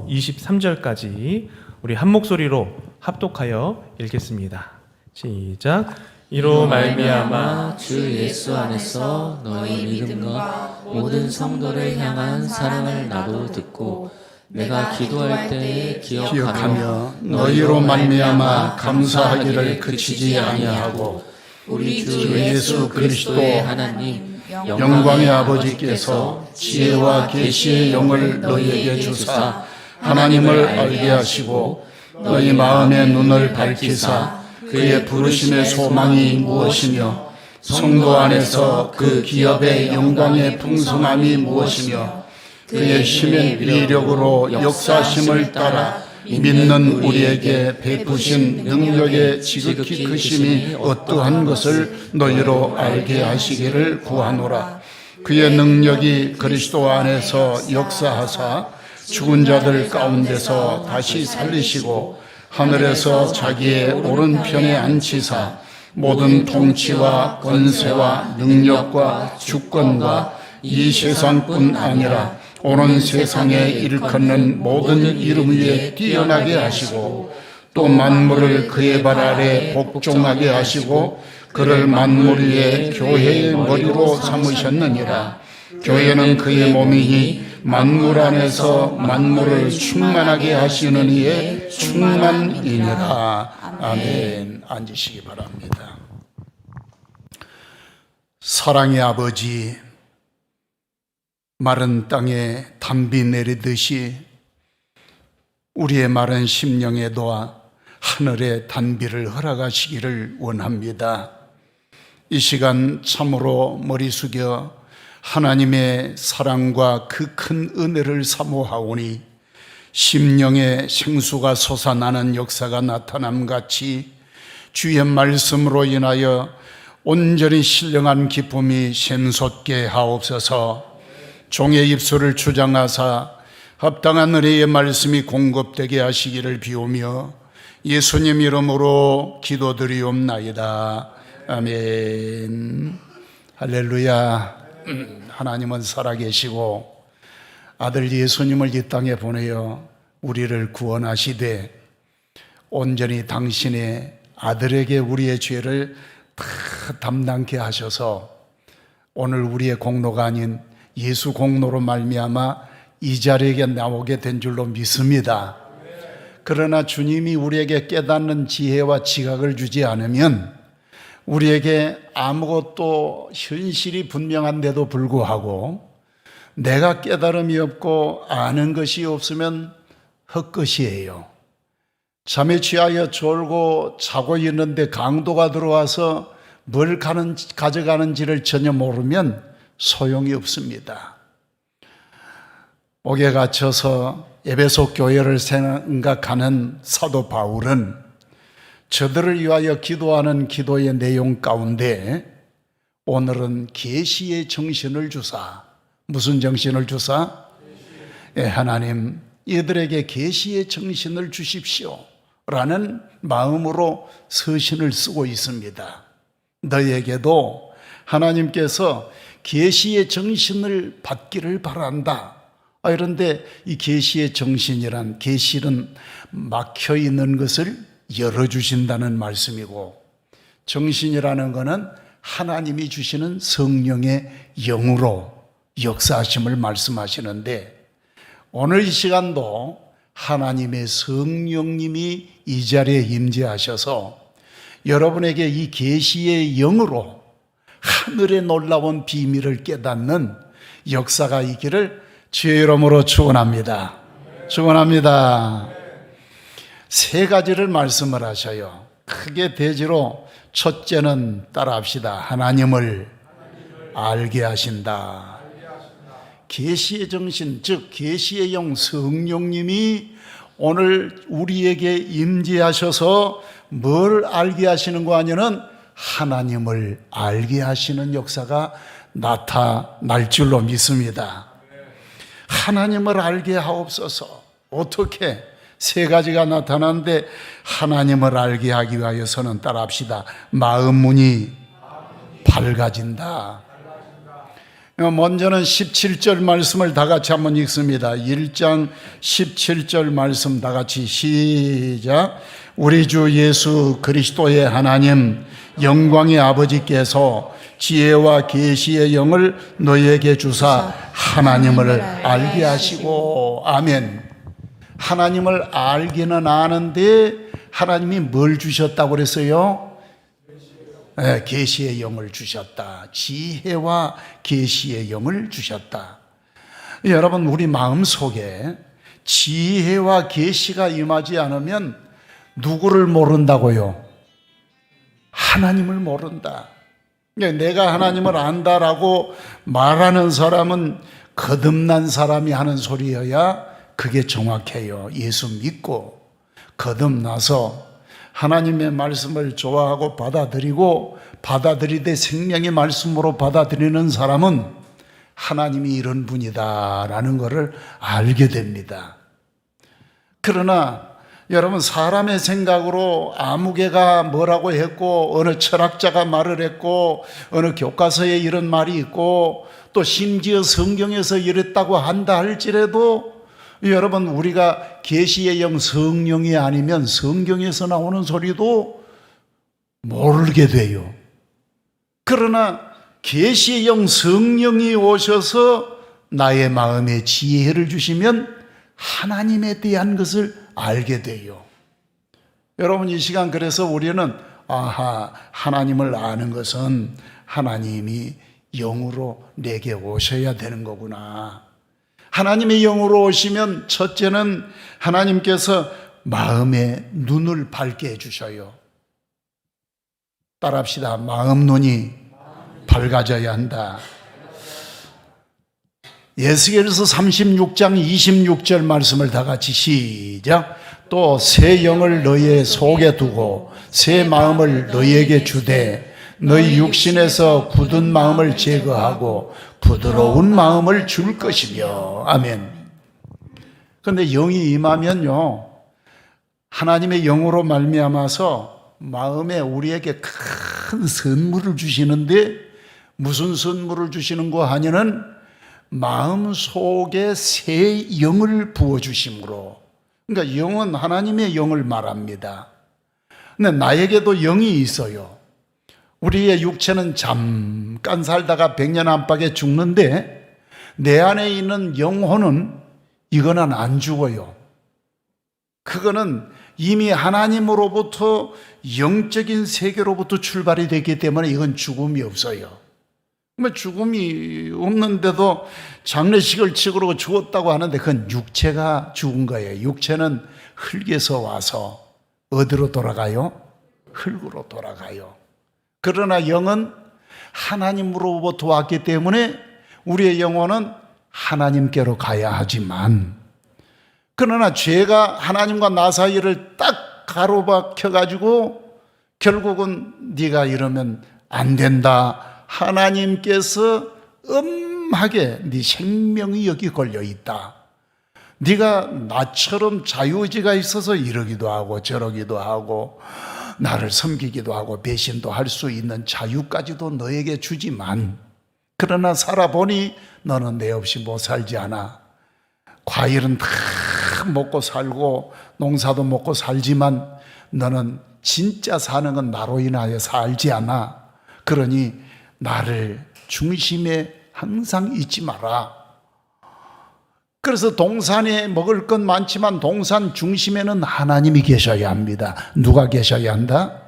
23절까지 우리 한 목소리로 합독하여 읽겠습니다. 시작. 이로 말미암아 주 예수 안에서 너희 믿음과 모든 성도를 향한 사랑을 나도 듣고 내가 기도할 때에 기억하며 너희로 말미암아 감사하기를 그치지 아니하고 우리 주 예수 그리스도의 하나님 영광의 아버지께서 지혜와 계시의 영을 너희에게 주사 하나님을 알게 하시고 너희 마음의 눈을 밝히사 그의 부르심의 소망이 무엇이며 성도 안에서 그 기업의 영광의 풍성함이 무엇이며 그의 힘의 위력으로 역사심을 따라 믿는 우리에게 베푸신 능력의 지극히 크심이 어떠한 것을 너희로 알게 하시기를 구하노라. 그의 능력이 그리스도 안에서 역사하사 죽은 자들 가운데서 다시 살리시고 하늘에서 자기의 오른편에 앉히사 모든 통치와 권세와 능력과 주권과 이 세상뿐 아니라 오는 세상에 일컫는 모든 이름 위에 뛰어나게 하시고 또 만물을 그의 발 아래 복종하게 하시고 그를 만물 위에 교회의 머리로 삼으셨느니라. 교회는 그의 몸이니 만물 안에서 만물을 충만하게 하시는 이의 충만이니라. 아멘. 앉으시기 바랍니다. 사랑의 아버지, 마른 땅에 단비 내리듯이 우리의 마른 심령에 놓아 하늘의 단비를 허락하시기를 원합니다. 이 시간 참으로 머리 숙여 하나님의 사랑과 그 큰 은혜를 사모하오니 심령의 생수가 솟아나는 역사가 나타남같이 주의 말씀으로 인하여 온전히 신령한 기쁨이 샘솟게 하옵소서. 종의 입술을 주장하사 합당한 은혜의 말씀이 공급되게 하시기를 비우며 예수님 이름으로 기도드리옵나이다. 아멘. 할렐루야. 하나님은 살아계시고 아들 예수님을 이 땅에 보내어 우리를 구원하시되 온전히 당신의 아들에게 우리의 죄를 다 담당케 하셔서 오늘 우리의 공로가 아닌 예수 공로로 말미암아 이 자리에 나오게 된 줄로 믿습니다. 그러나 주님이 우리에게 깨닫는 지혜와 지각을 주지 않으면 우리에게 아무것도 현실이 분명한데도 불구하고 내가 깨달음이 없고 아는 것이 없으면 헛것이에요. 잠에 취하여 졸고 자고 있는데 강도가 들어와서 뭘 가져가는지를 전혀 모르면 소용이 없습니다. 옥에 갇혀서 에베소 교회를 생각하는 사도 바울은 저들을 위하여 기도하는 기도의 내용 가운데 오늘은 계시의 정신을 주사, 무슨 정신을 주사? 하나님 이들에게 계시의 정신을 주십시오 라는 마음으로 서신을 쓰고 있습니다. 너에게도 하나님께서 계시의 정신을 받기를 바란다. 그런데 이 계시의 정신이란, 계시는 막혀 있는 것을 열어주신다는 말씀이고, 정신이라는 것은 하나님이 주시는 성령의 영으로 역사하심을 말씀하시는데, 오늘 이 시간도 하나님의 성령님이 이 자리에 임재하셔서 여러분에게 이 계시의 영으로 하늘의 놀라운 비밀을 깨닫는 역사가 있기를 주의 이름으로 축원합니다. 축원합니다. 세 가지를 말씀을 하셔요. 크게 대지로 첫째는 따라합시다. 하나님을 알게 하신다. 계시의 정신, 즉 계시의 영 성령님이 오늘 우리에게 임재하셔서 뭘 알게 하시는 거 아니면 하나님을 알게 하시는 역사가 나타날 줄로 믿습니다. 하나님을 알게 하옵소서. 어떻게? 세 가지가 나타나는데 하나님을 알게 하기 위하여서는 따라합시다. 마음 문이 밝아진다. 먼저는 17절 말씀을 다 같이 한번 읽습니다. 1장 17절 말씀 다 같이 시작. 우리 주 예수 그리스도의 하나님 영광의 아버지께서 지혜와 계시의 영을 너희에게 주사 하나님을 알게 하시고. 아멘. 하나님을 알기는 아는데 하나님이 뭘 주셨다고 그랬어요? 네, 계시의 영을 주셨다. 지혜와 계시의 영을 주셨다. 여러분, 우리 마음속에 지혜와 계시가 임하지 않으면 누구를 모른다고요? 하나님을 모른다. 내가 하나님을 안다라고 말하는 사람은 거듭난 사람이 하는 소리여야 그게 정확해요. 예수 믿고 거듭나서 하나님의 말씀을 좋아하고 받아들이고 받아들이되 생명의 말씀으로 받아들이는 사람은 하나님이 이런 분이다라는 것을 알게 됩니다. 그러나 여러분, 사람의 생각으로 아무개가 뭐라고 했고 어느 철학자가 말을 했고 어느 교과서에 이런 말이 있고 또 심지어 성경에서 이랬다고 한다 할지라도 여러분, 우리가 계시의 영 성령이 아니면 성경에서 나오는 소리도 모르게 돼요. 그러나 계시의 영 성령이 오셔서 나의 마음에 지혜를 주시면 하나님에 대한 것을 알게 돼요. 여러분, 이 시간 그래서 우리는 하나님을 아는 것은 하나님이 영으로 내게 오셔야 되는 거구나. 하나님의 영으로 오시면 첫째는 하나님께서 마음의 눈을 밝게 해주셔요. 따라합시다. 마음 눈이 밝아져야 한다. 에스겔서 36장 26절 말씀을 다 같이 시작. 또 새 영을 너희의 속에 두고 새 마음을 너희에게 주되 너희 육신에서 굳은 마음을 제거하고 부드러운 마음을 줄 것이며. 아멘. 그런데 영이 임하면요, 하나님의 영으로 말미암아서 마음에 우리에게 큰 선물을 주시는데 무슨 선물을 주시는 거 하냐는 마음 속에 새 영을 부어주심으로. 그러니까 영은 하나님의 영을 말합니다. 근데 나에게도 영이 있어요. 우리의 육체는 잠깐 살다가 100년 안팎에 죽는데 내 안에 있는 영혼은 이거는 안 죽어요. 그거는 이미 하나님으로부터 영적인 세계로부터 출발이 됐기 때문에 이건 죽음이 없어요. 죽음이 없는데도 장례식을 치르고 죽었다고 하는데 그건 육체가 죽은 거예요. 육체는 흙에서 와서 어디로 돌아가요? 흙으로 돌아가요. 그러나 영은 하나님으로부터 왔기 때문에 우리의 영혼은 하나님께로 가야 하지만, 그러나 죄가 하나님과 나 사이를 딱 가로막혀가지고 결국은 네가 이러면 안 된다. 하나님께서 엄하게 네 생명이 여기 걸려있다. 네가 나처럼 자유의지가 있어서 이러기도 하고 저러기도 하고 나를 섬기기도 하고 배신도 할 수 있는 자유까지도 너에게 주지만, 그러나 살아보니 너는 내 없이 못 살지 않아. 과일은 다 먹고 살고 농사도 먹고 살지만 너는 진짜 사는 건 나로 인하여 살지 않아. 그러니 나를 중심에 항상 잊지 마라. 그래서 동산에 먹을 건 많지만 동산 중심에는 하나님이 계셔야 합니다. 누가 계셔야 한다?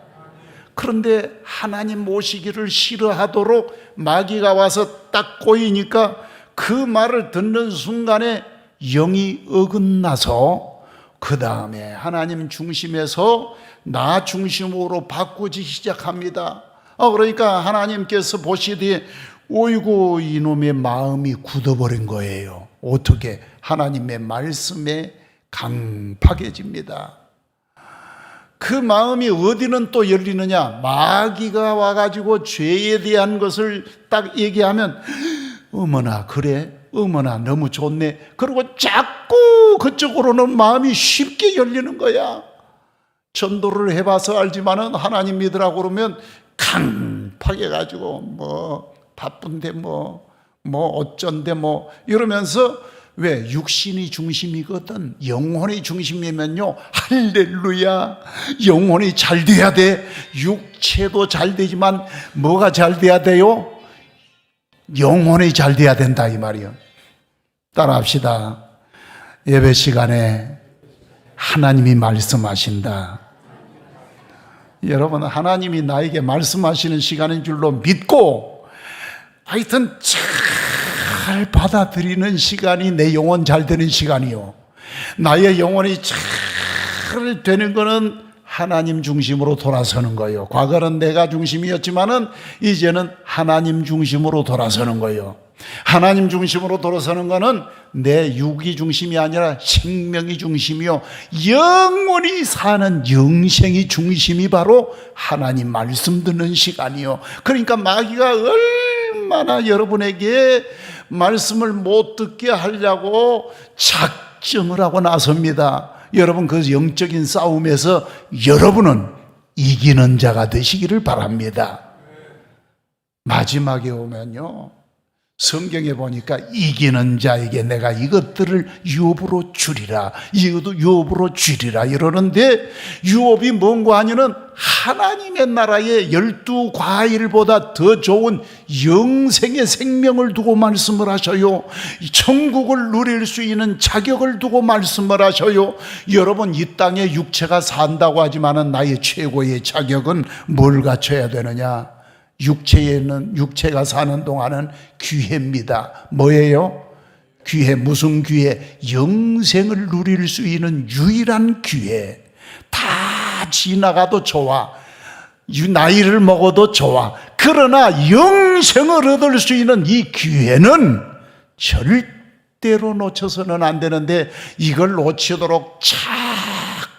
그런데 하나님 모시기를 싫어하도록 마귀가 와서 딱 꼬이니까 그 말을 듣는 순간에 영이 어긋나서 그 다음에 하나님 중심에서 나 중심으로 바꾸기 시작합니다. 그러니까 하나님께서 보시기에 어이구 이놈의 마음이 굳어버린 거예요. 어떻게? 하나님의 말씀에 강팍해집니다. 그 마음이 어디는 또 열리느냐? 마귀가 와가지고 죄에 대한 것을 딱 얘기하면 어머나 그래? 어머나 너무 좋네. 그리고 자꾸 그쪽으로는 마음이 쉽게 열리는 거야. 전도를 해봐서 알지만은 하나님 믿으라고 그러면 강팍해가지고 바쁜데 뭐 어쩐데 뭐 이러면서 왜 육신이 중심이거든. 영혼이 중심이면요, 할렐루야, 영혼이 잘 돼야 돼. 육체도 잘 되지만 뭐가 잘 돼야 돼요? 영혼이 잘 돼야 된다 이 말이요. 따라합시다. 예배 시간에 하나님이 말씀하신다. 여러분, 하나님이 나에게 말씀하시는 시간인 줄로 믿고 하여튼 잘 받아들이는 시간이 내 영혼 잘 되는 시간이요. 나의 영혼이 잘 되는 거는 하나님 중심으로 돌아서는 거예요. 과거는 내가 중심이었지만은 이제는 하나님 중심으로 돌아서는 거예요. 하나님 중심으로 돌아서는 거는 내 육이 중심이 아니라 생명이 중심이요, 영원히 사는 영생이 중심이 바로 하나님 말씀 듣는 시간이요. 그러니까 마귀가 얼마나 여러분에게 말씀을 못 듣게 하려고 작정을 하고 나섭니다. 여러분, 그 영적인 싸움에서 여러분은 이기는 자가 되시기를 바랍니다. 마지막에 오면요, 성경에 보니까 이기는 자에게 내가 이것들을 유업으로 주리라, 이것도 유업으로 주리라 이러는데, 유업이 뭔가 하냐는 하나님의 나라의 12과일보다 더 좋은 영생의 생명을 두고 말씀을 하셔요. 천국을 누릴 수 있는 자격을 두고 말씀을 하셔요. 여러분, 이 땅에 육체가 산다고 하지만은 나의 최고의 자격은 뭘 갖춰야 되느냐? 육체가 사는 동안은 기회입니다. 뭐예요? 기회. 무슨 기회? 영생을 누릴 수 있는 유일한 기회. 다 지나가도 좋아, 나이를 먹어도 좋아. 그러나 영생을 얻을 수 있는 이 기회는 절대로 놓쳐서는 안 되는데, 이걸 놓치도록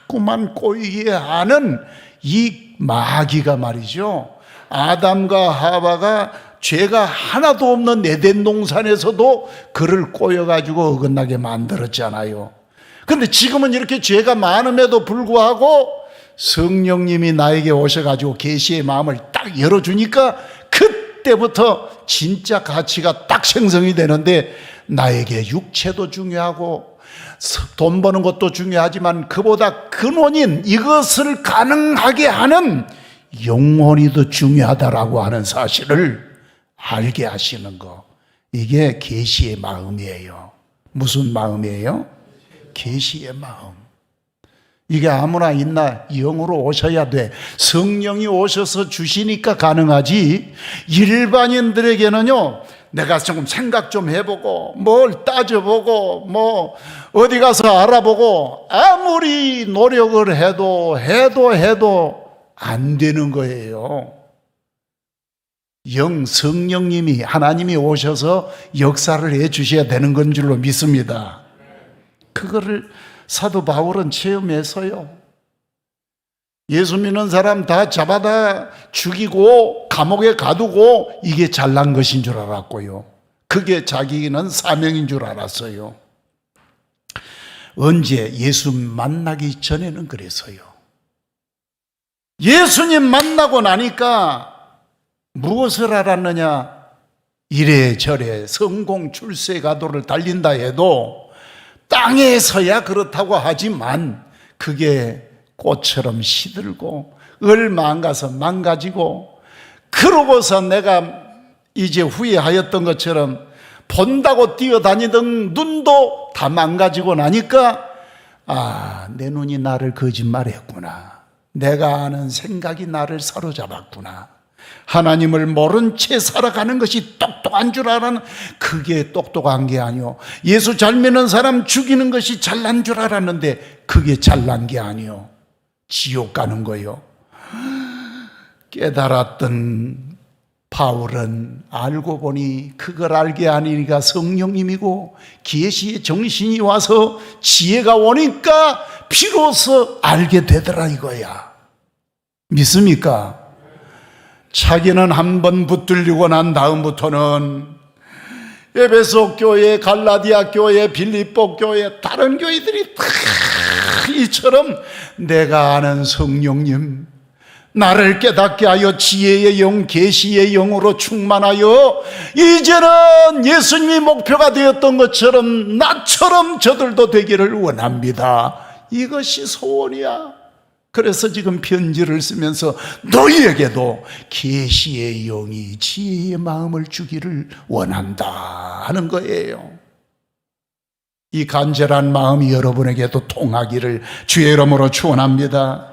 자꾸만 꼬이게 하는 이 마귀가 말이죠, 아담과 하와가 죄가 하나도 없는 에덴 동산에서도 그를 꼬여가지고 어긋나게 만들었잖아요. 그런데 지금은 이렇게 죄가 많음에도 불구하고 성령님이 나에게 오셔가지고 계시의 마음을 딱 열어주니까 그때부터 진짜 가치가 딱 생성이 되는데, 나에게 육체도 중요하고 돈 버는 것도 중요하지만 그보다 근원인 이것을 가능하게 하는 영혼이 더 중요하다라고 하는 사실을 알게 하시는 거, 이게 계시의 마음이에요. 무슨 마음이에요? 계시의 마음. 이게 아무나 있나? 영으로 오셔야 돼. 성령이 오셔서 주시니까 가능하지. 일반인들에게는요, 내가 조금 생각 좀 해보고 뭘 따져보고 뭐 어디 가서 알아보고 아무리 노력을 해도 안 되는 거예요. 성령님이, 하나님이 오셔서 역사를 해 주셔야 되는 건 줄로 믿습니다. 그거를 사도 바울은 체험했어요. 예수 믿는 사람 다 잡아다 죽이고 감옥에 가두고 이게 잘난 것인 줄 알았고요, 그게 자기는 사명인 줄 알았어요. 언제? 예수 만나기 전에는 그랬어요. 예수님 만나고 나니까 무엇을 알았느냐? 이래저래 성공 출세 가도를 달린다 해도 땅에서야 그렇다고 하지만 그게 꽃처럼 시들고 얼마 안 가서 망가지고, 그러고서 내가 이제 후회하였던 것처럼 본다고 뛰어다니던 눈도 다 망가지고 나니까, 아, 내 눈이 나를 거짓말했구나, 내가 아는 생각이 나를 사로잡았구나, 하나님을 모른 채 살아가는 것이 똑똑한 줄 알아는, 그게 똑똑한 게 아니요, 예수 잘 믿는 사람 죽이는 것이 잘난 줄 알았는데 그게 잘난 게 아니요, 지옥 가는 거요. 깨달았던 바울은 알고 보니 그걸 알게 하니까 성령님이고 계시의 정신이 와서 지혜가 오니까 비로소 알게 되더라 이거야. 믿습니까? 자기는 한번 붙들리고 난 다음부터는 에베소 교회, 갈라디아 교회, 빌립보 교회, 다른 교회들이 다 이처럼 내가 아는 성령님, 나를 깨닫게 하여 지혜의 영, 계시의 영으로 충만하여 이제는 예수님이 목표가 되었던 것처럼 나처럼 저들도 되기를 원합니다. 이것이 소원이야. 그래서 지금 편지를 쓰면서 너희에게도 계시의 영이 지혜의 마음을 주기를 원한다 하는 거예요. 이 간절한 마음이 여러분에게도 통하기를 주의 이름으로 축원합니다.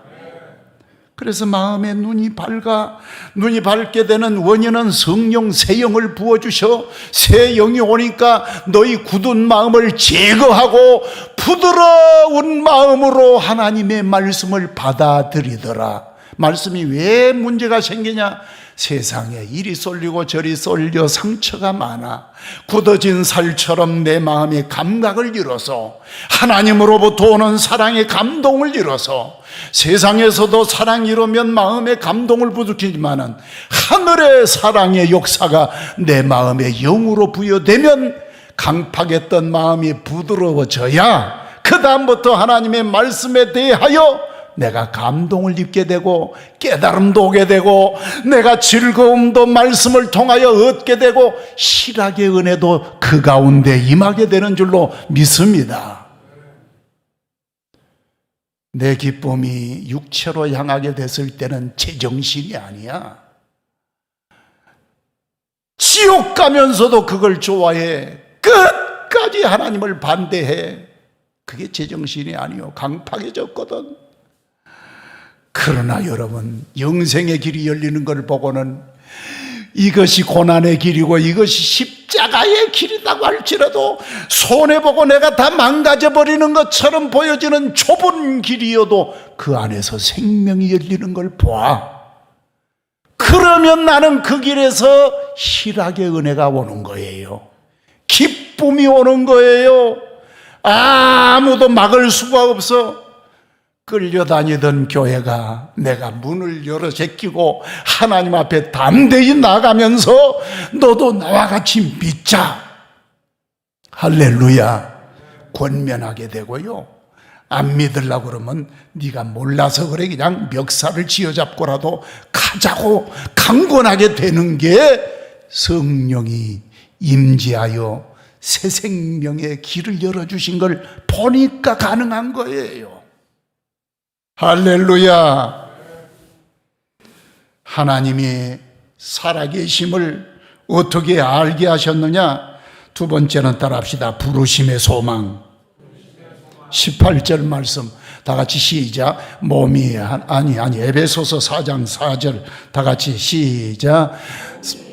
그래서 마음의 눈이 밝게 되는 원인은 성령 새 영을 부어주셔. 새 영이 오니까 너희 굳은 마음을 제거하고 부드러운 마음으로 하나님의 말씀을 받아들이더라. 말씀이 왜 문제가 생기냐? 세상에 이리 쏠리고 저리 쏠려 상처가 많아. 굳어진 살처럼 내 마음의 감각을 잃어서, 하나님으로부터 오는 사랑의 감동을 잃어서, 세상에서도 사랑 이루면 마음의 감동을 부족하지만은 하늘의 사랑의 역사가 내 마음의 영으로 부여되면 강팍했던 마음이 부드러워져야 그 다음부터 하나님의 말씀에 대하여 내가 감동을 입게 되고 깨달음도 오게 되고 내가 즐거움도 말씀을 통하여 얻게 되고 실학의 은혜도 그 가운데 임하게 되는 줄로 믿습니다. 내 기쁨이 육체로 향하게 됐을 때는 제정신이 아니야. 지옥 가면서도 그걸 좋아해. 끝까지 하나님을 반대해. 그게 제정신이 아니요. 강팍해졌거든. 그러나 여러분, 영생의 길이 열리는 걸 보고는 이것이 고난의 길이고 이것이 십자가의 길이라고 할지라도 손해보고 내가 다 망가져버리는 것처럼 보여지는 좁은 길이어도 그 안에서 생명이 열리는 걸 봐. 그러면 나는 그 길에서 희락의 은혜가 오는 거예요. 기쁨이 오는 거예요. 아무도 막을 수가 없어. 끌려다니던 교회가 내가 문을 열어 제끼고 하나님 앞에 담대히 나가면서 너도 나와 같이 믿자, 할렐루야, 권면하게 되고요. 안 믿으려고 그러면 네가 몰라서 그래, 그냥 멱살을 쥐어잡고라도 가자고 강권하게 되는 게 성령이 임재하여 새 생명의 길을 열어주신 걸 보니까 가능한 거예요. 할렐루야. 하나님이 살아계심을 어떻게 알게 하셨느냐? 두 번째는 따라합시다. 부르심의 소망. 18절 말씀 다 같이 시작. 몸이 에베소서 4장 4절 다 같이 시작.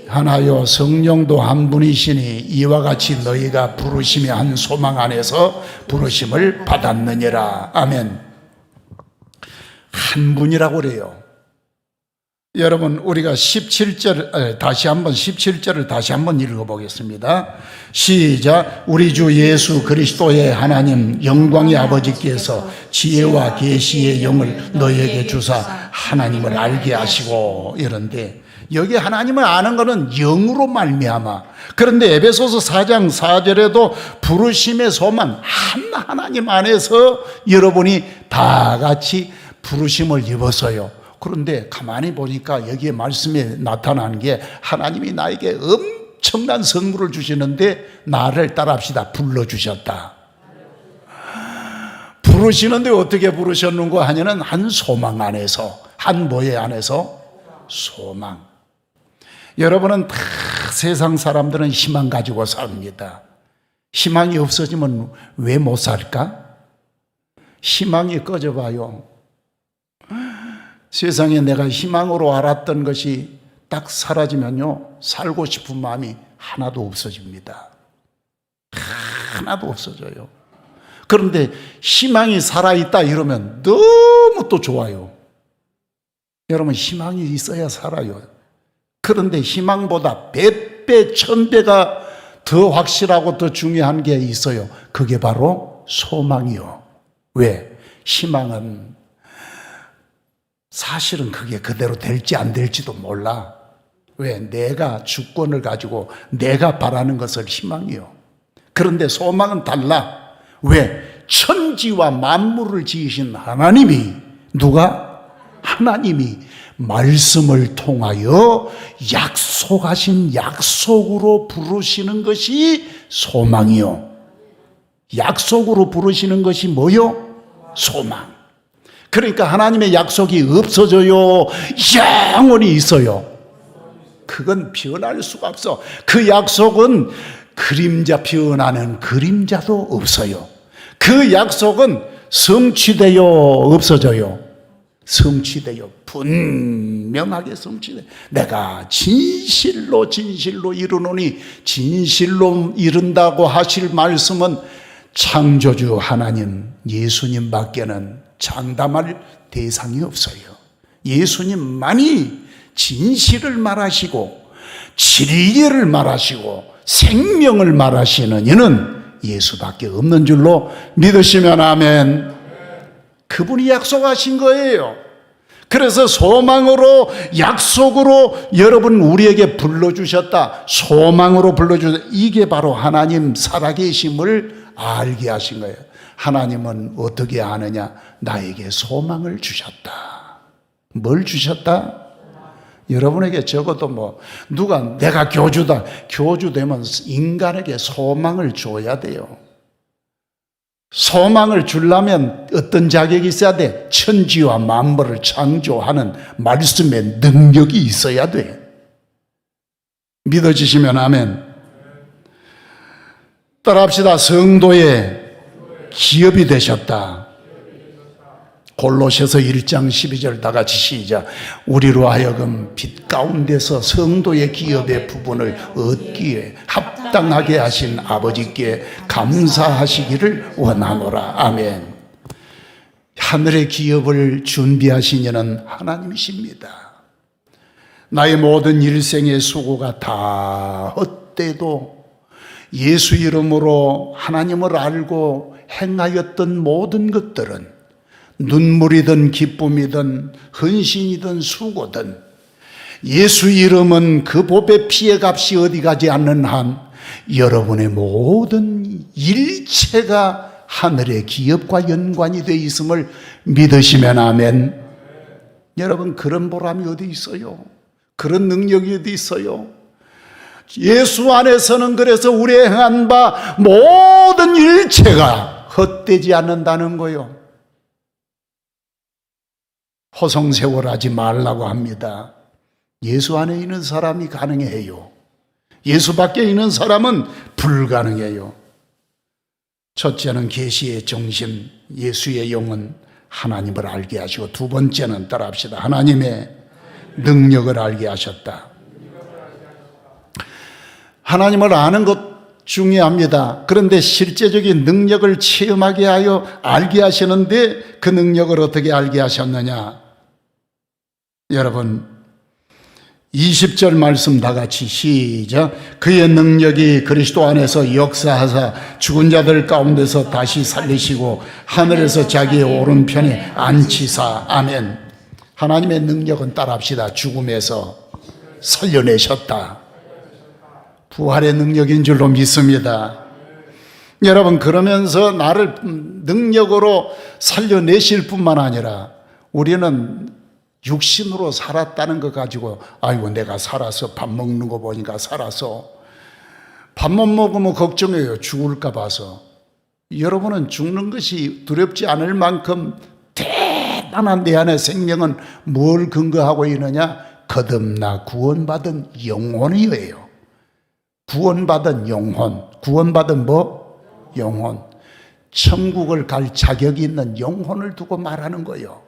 하나요 성령도 한 분이시니 이와 같이 너희가 부르심의 한 소망 안에서 부르심을 받았느니라. 아멘. 한 분이라고 그래요. 여러분, 우리가 17절을 다시 한번 읽어보겠습니다. 시작. 우리 주 예수 그리스도의 하나님 영광의 아버지께서 지혜와 계시의 영을 너희에게 주사 하나님을 알게 하시고, 이런데 여기 하나님을 아는 것은 영으로 말미암아. 그런데 에베소서 4장 4절에도 부르심의 소망, 하나님 안에서 여러분이 다 같이 부르심을 입었어요. 그런데 가만히 보니까 여기에 말씀에 나타나는 게 하나님이 나에게 엄청난 선물을 주시는데 나를 따라합시다. 불러주셨다. 부르시는데 어떻게 부르셨는가 하냐면 한 소망 안에서, 한 뭐의 안에서? 소망. 여러분은 다 세상 사람들은 희망 가지고 삽니다. 희망이 없어지면 왜 못 살까? 희망이 꺼져봐요. 세상에 내가 희망으로 알았던 것이 딱 사라지면요, 살고 싶은 마음이 하나도 없어집니다. 하나도 없어져요. 그런데 희망이 살아있다 이러면 너무 또 좋아요. 여러분, 희망이 있어야 살아요. 그런데 희망보다 100배, 1000배가 더 확실하고 더 중요한 게 있어요. 그게 바로 소망이요. 왜? 희망은 사실은 그게 그대로 될지 안 될지도 몰라. 왜? 내가 주권을 가지고 내가 바라는 것을 희망이요. 그런데 소망은 달라. 왜? 천지와 만물을 지으신 하나님이, 누가? 하나님이 말씀을 통하여 약속하신 약속으로 부르시는 것이 소망이요. 약속으로 부르시는 것이 뭐요? 소망. 그러니까 하나님의 약속이 없어져요? 영원히 있어요? 그건 변할 수가 없어. 그 약속은 그림자 변하는 그림자도 없어요. 그 약속은 성취되어 없어져요? 성취되어 분명하게 성취돼. 내가 진실로 진실로 이루노니 진실로 이룬다고 하실 말씀은 창조주 하나님 예수님밖에는 장담할 대상이 없어요. 예수님만이 진실을 말하시고 진리를 말하시고 생명을 말하시는 이는 예수밖에 없는 줄로 믿으시면 아멘. 그분이 약속하신 거예요. 그래서 소망으로 약속으로 여러분 우리에게 불러주셨다. 소망으로 불러주셨다. 이게 바로 하나님 살아계심을 알게 하신 거예요. 하나님은 어떻게 아느냐? 나에게 소망을 주셨다. 뭘 주셨다? 여러분에게 적어도 누가 내가 교주다. 교주되면 인간에게 소망을 줘야 돼요. 소망을 주려면 어떤 자격이 있어야 돼? 천지와 만물을 창조하는 말씀의 능력이 있어야 돼. 믿어지시면 아멘. 따라합시다. 성도의 기업이 되셨다. 골로새서 1장 12절 다 같이 시작. 우리로 하여금 빛 가운데서 성도의 기업의 부분을 얻기에 합당하게 하신 아버지께 감사하시기를 원하노라. 아멘. 하늘의 기업을 준비하신 이는 하나님이십니다. 나의 모든 일생의 수고가 다 헛되도 예수 이름으로 하나님을 알고 행하였던 모든 것들은 눈물이든 기쁨이든 헌신이든 수고든 예수 이름은 그 법의 피의 값이 어디 가지 않는 한 여러분의 모든 일체가 하늘의 기업과 연관이 되어 있음을 믿으시면 아멘. 여러분 그런 보람이 어디 있어요? 그런 능력이 어디 있어요? 예수 안에서는 그래서 우리의 행한 바 모든 일체가 헛되지 않는다는 거요. 허송세월하지 말라고 합니다. 예수 안에 있는 사람이 가능해요. 예수 밖에 있는 사람은 불가능해요. 첫째는 계시의 중심, 예수의 영은 하나님을 알게 하시고, 두 번째는 따라합시다. 하나님의 능력을 알게 하셨다. 하나님을 아는 것 중요합니다. 그런데 실제적인 능력을 체험하게 하여 알게 하시는데 그 능력을 어떻게 알게 하셨느냐? 여러분 20절 말씀 다 같이 시작. 그의 능력이 그리스도 안에서 역사하사 죽은 자들 가운데서 다시 살리시고 하늘에서 자기의 오른편에 앉히사. 아멘. 하나님의 능력은 따라합시다. 죽음에서 살려내셨다. 부활의 능력인 줄로 믿습니다. 여러분 그러면서 나를 능력으로 살려내실 뿐만 아니라 우리는 육신으로 살았다는 거 가지고 아이고 내가 살아서 밥 먹는 거 보니까 살아서 밥만 먹으면 걱정해요. 죽을까 봐서. 여러분은 죽는 것이 두렵지 않을 만큼 대단한 내 안의 생명은 뭘 근거하고 있느냐? 거듭나 구원받은 영혼이에요. 구원받은 영혼. 구원받은 뭐? 영혼. 천국을 갈 자격이 있는 영혼을 두고 말하는 거예요.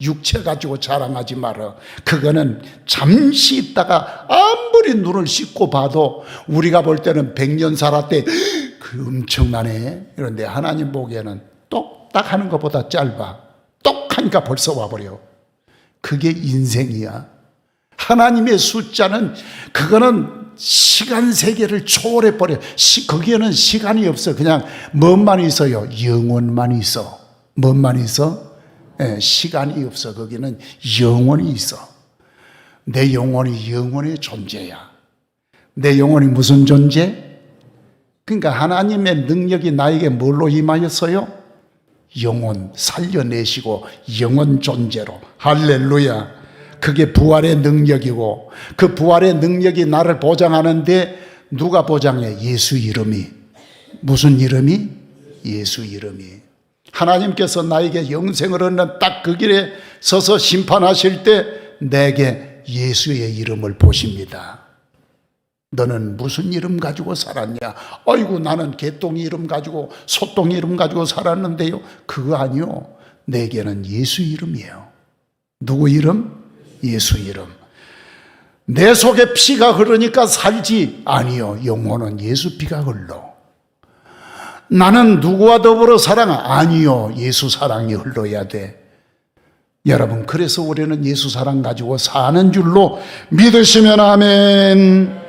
육체 가지고 자랑하지 마라. 그거는 잠시 있다가 아무리 눈을 씻고 봐도 우리가 볼 때는 100년 살았대. 그 엄청나네. 그런데 하나님 보기에는 똑딱 하는 것보다 짧아. 똑하니까 벌써 와버려. 그게 인생이야. 하나님의 숫자는 그거는 시간 세계를 초월해버려. 거기에는 시간이 없어. 그냥 뭔만 있어요? 영원만 있어. 뭔만 있어? 시간이 없어. 거기는 영원이 있어. 내 영혼이 영원의 존재야. 내 영혼이 무슨 존재? 그러니까 하나님의 능력이 나에게 뭘로 임하였어요? 영혼 살려내시고 영원 존재로. 할렐루야. 그게 부활의 능력이고 그 부활의 능력이 나를 보장하는데 누가 보장해? 예수 이름이. 무슨 이름이? 예수 이름이. 하나님께서 나에게 영생을 얻는 딱 그 길에 서서 심판하실 때 내게 예수의 이름을 보십니다. 너는 무슨 이름 가지고 살았냐? 아이고 나는 개똥이 이름 가지고 소똥이 이름 가지고 살았는데요. 그거 아니요. 내게는 예수 이름이에요. 누구 이름? 예수 이름. 내 속에 피가 흐르니까 살지. 아니요. 영혼은 예수 피가 흘러. 나는 누구와 더불어 살아? 아니요. 예수 사랑이 흘러야 돼. 여러분, 그래서 우리는 예수 사랑 가지고 사는 줄로 믿으시면 아멘.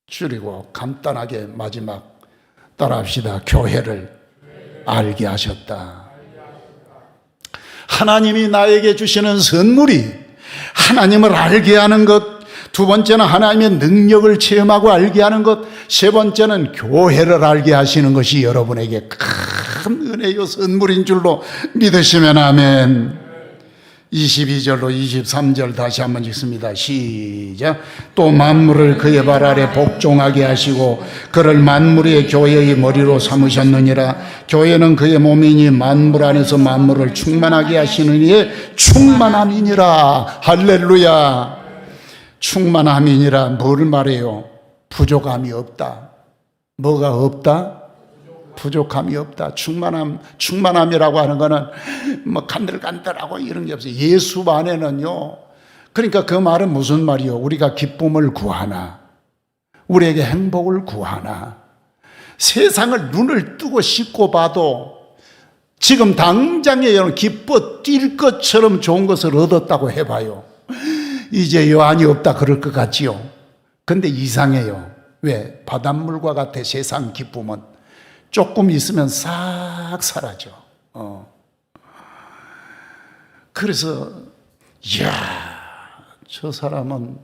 줄이고 간단하게 마지막 따라합시다. 교회를 알게 하셨다. 하나님이 나에게 주시는 선물이 하나님을 알게 하는 것, 두 번째는 하나님의 능력을 체험하고 알게 하는 것, 세 번째는 교회를 알게 하시는 것이 여러분에게 큰 은혜요 선물인 줄로 믿으시면 아멘. 22절로 23절 다시 한번 읽습니다. 시작. 또 만물을 그의 발 아래 복종하게 하시고 그를 만물의 교회의 머리로 삼으셨느니라. 교회는 그의 몸이니 만물 안에서 만물을 충만하게 하시는 이의 충만함이니라. 할렐루야. 충만함이니라. 뭘 말해요? 부족함이 없다. 뭐가 없다? 부족함이 없다. 충만함이라고 하는 거는 뭐 간들간들하고 이런 게 없어요. 예수 안에는요. 그러니까 그 말은 무슨 말이요? 우리가 기쁨을 구하나, 우리에게 행복을 구하나, 세상을 눈을 뜨고 씻고 봐도 지금 당장에 여러분 기뻐 뛸 것처럼 좋은 것을 얻었다고 해봐요. 이제 여한이 없다 그럴 것 같지요. 근데 이상해요. 왜? 바닷물과 같아. 세상 기쁨은 조금 있으면 싹 사라져. 그래서 이야, 저 사람은